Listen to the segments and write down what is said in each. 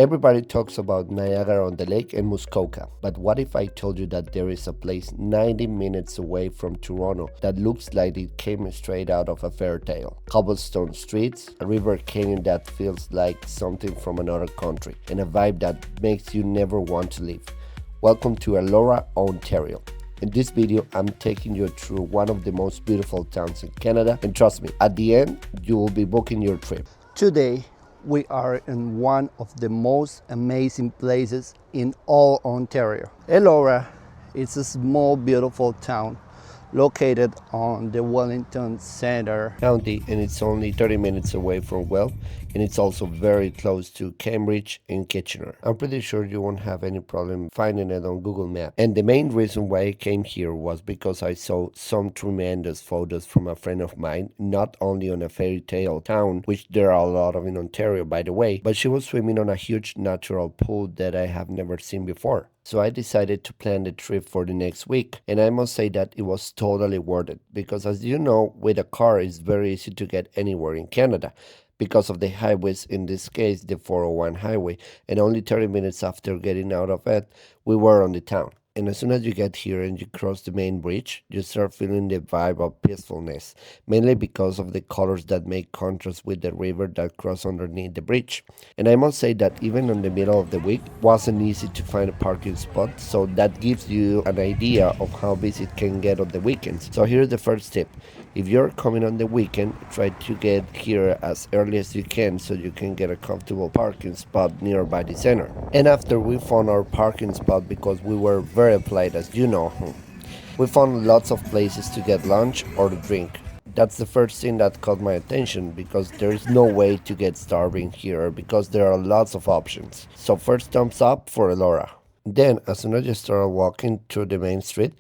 Everybody talks about Niagara on the Lake and Muskoka, but what if I told you that there is a place 90 minutes away from Toronto that looks like it came straight out of a fairy tale? Cobblestone streets, a river canyon that feels like something from another country, and a vibe that makes you never want to leave. Welcome to Elora, Ontario. In this video, I'm taking you through one of the most beautiful towns in Canada, and trust me, at the end, you will be booking your trip. Today, we are in one of the most amazing places in all Ontario. Elora is a small, beautiful town located on the Wellington Center County, and it's only 30 minutes away from Guelph, and it's also very close to Cambridge and Kitchener. I'm pretty sure you won't have any problem finding it on Google Maps. And the main reason why I came here was because I saw some tremendous photos from a friend of mine, not only on a fairy tale town, which there are a lot of in Ontario, by the way, but she was swimming on a huge natural pool that I have never seen before. So I decided to plan the trip for the next week, and I must say that it was totally worth it because, as you know, with a car it's very easy to get anywhere in Canada because of the highways, in this case the 401 highway, and only 30 minutes after getting out of it we were on the town. And as soon as you get here and you cross the main bridge, you start feeling the vibe of peacefulness, mainly because of the colors that make contrast with the river that cross underneath the bridge. And I must say that even in the middle of the week, it wasn't easy to find a parking spot, so that gives you an idea of how busy it can get on the weekends. So here's the first tip. If you're coming on the weekend, try to get here as early as you can so you can get a comfortable parking spot nearby the center. And after we found our parking spot, because we were very polite, as you know, we found lots of places to get lunch or to drink. That's the first thing that caught my attention because there is no way to get starving here because there are lots of options. So first, thumbs up for Elora. Then, as soon as you start walking through the main street,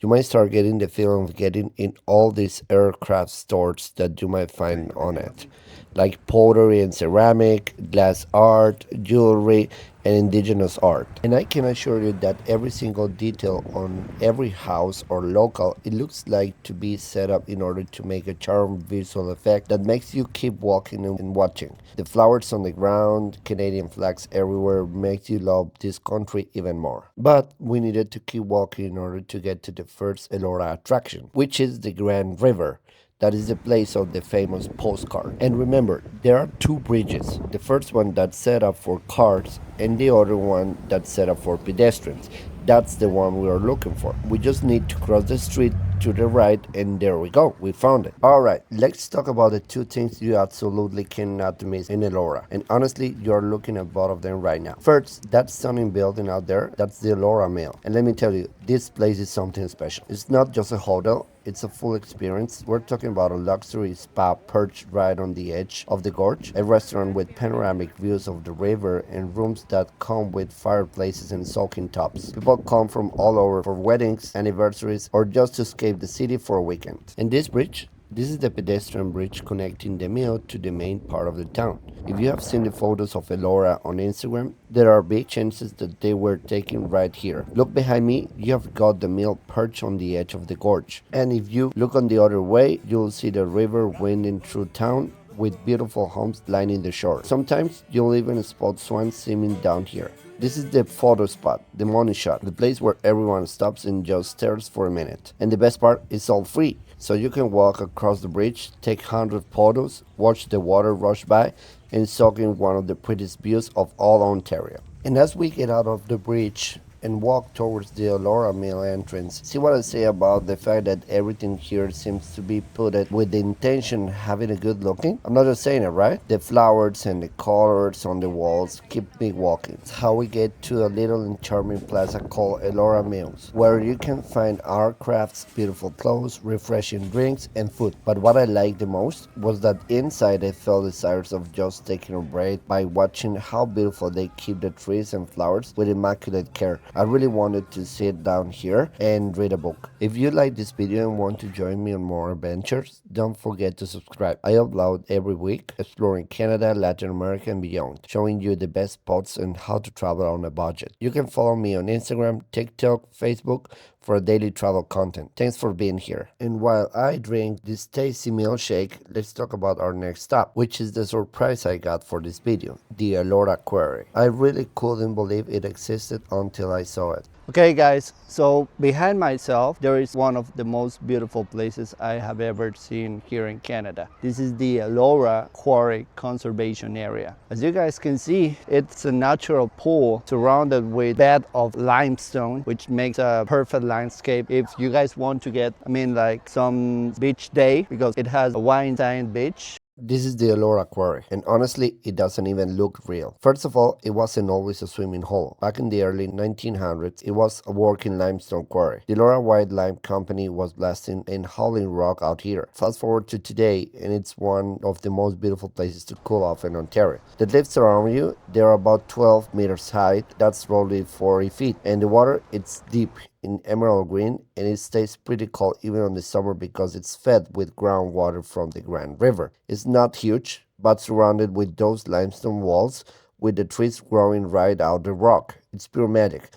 you might start getting the feeling of getting in all these aircraft stores that you might find on it, like pottery and ceramic, glass art, jewelry, and indigenous art. And I can assure you that every single detail on every house or local, it looks like to be set up in order to make a charming visual effect that makes you keep walking and watching. The flowers on the ground, Canadian flags everywhere makes you love this country even more. But we needed to keep walking in order to get to the first Elora attraction, which is the Grand River. That is the place of the famous postcard. And remember, there are two bridges. The first one that's set up for cars and the other one that's set up for pedestrians. That's the one we are looking for. We just need to cross the street to the right, and there we go, we found it. Alright, let's talk about the two things you absolutely cannot miss in Elora. And honestly, you're looking at both of them right now. First, that stunning building out there, that's the Elora Mill. And let me tell you, this place is something special. It's not just a hotel, it's a full experience. We're talking about a luxury spa perched right on the edge of the gorge, a restaurant with panoramic views of the river, and rooms that come with fireplaces and soaking tubs. People come from all over for weddings, anniversaries, or just to escape the city for a weekend. And this bridge? This is the pedestrian bridge connecting the mill to the main part of the town. If you have seen the photos of Elora on Instagram, there are big chances that they were taken right here. Look behind me, you have got the mill perched on the edge of the gorge. And if you look on the other way, you'll see the river winding through town with beautiful homes lining the shore. Sometimes you'll even spot swans swimming down here. This is the photo spot, the money shot, the place where everyone stops and just stares for a minute. And the best part, it's all free. So you can walk across the bridge, take 100 photos, watch the water rush by, and soak in one of the prettiest views of all Ontario. And as we get out of the bridge and walk towards the Elora Mill entrance, see what I say about the fact that everything here seems to be put with the intention of having a good looking? I'm not just saying it, right? The flowers and the colors on the walls keep me walking. It's how we get to a little and charming plaza called Elora Mills, where you can find art crafts, beautiful clothes, refreshing drinks, and food. But what I liked the most was that inside I felt desires of just taking a break by watching how beautiful they keep the trees and flowers with immaculate care. I really wanted to sit down here and read a book. If you like this video and want to join me on more adventures, don't forget to subscribe. I upload every week exploring Canada, Latin America, and beyond, showing you the best spots and how to travel on a budget. You can follow me on Instagram, TikTok, Facebook for daily travel content. Thanks for being here. And while I drink this tasty milkshake, let's talk about our next stop, which is the surprise I got for this video, the Elora Quarry. I really couldn't believe it existed until I saw it. Okay guys, so behind myself there is one of the most beautiful places I have ever seen here in Canada. This is the Elora Quarry Conservation Area. As you guys can see, it's a natural pool surrounded with bed of limestone, which makes a perfect landscape if you guys want to get, like some beach day, because it has a wine sand beach. This is the Elora Quarry, and honestly, it doesn't even look real. First of all, it wasn't always a swimming hole. Back in the early 1900s, it was a working limestone quarry. The Elora White Lime Company was blasting and hauling rock out here. Fast forward to today, and it's one of the most beautiful places to cool off in Ontario. The cliffs around you, they're about 12 meters high, that's roughly 40 feet, and the water, it's deep in emerald green, and it stays pretty cold even in the summer because it's fed with groundwater from the Grand River. It's not huge, but surrounded with those limestone walls with the trees growing right out the rock. It's pure magic.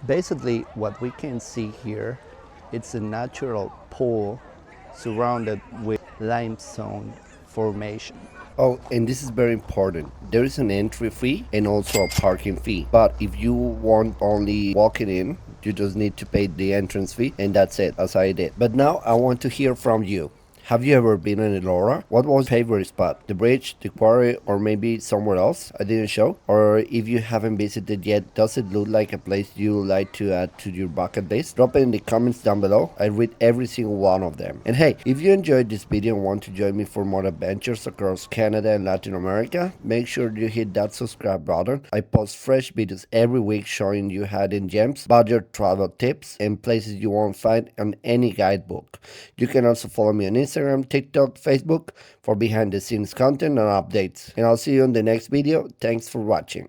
Basically, what we can see here, it's a natural pool surrounded with limestone formation. Oh, and this is very important. There is an entry fee and also a parking fee. But if you want only walking in, you just need to pay the entrance fee, and that's it, as I did. But now I want to hear from you. Have you ever been in Elora? What was your favorite spot? The bridge, the quarry, or maybe somewhere else I didn't show? Or if you haven't visited yet, does it look like a place you would like to add to your bucket list? Drop it in the comments down below. I read every single one of them. And hey, if you enjoyed this video and want to join me for more adventures across Canada and Latin America, make sure you hit that subscribe button. I post fresh videos every week showing you hidden gems, budget travel tips, and places you won't find on any guidebook. You can also follow me on Instagram, TikTok, Facebook for behind the scenes content and updates. And I'll see you in the next video. Thanks for watching.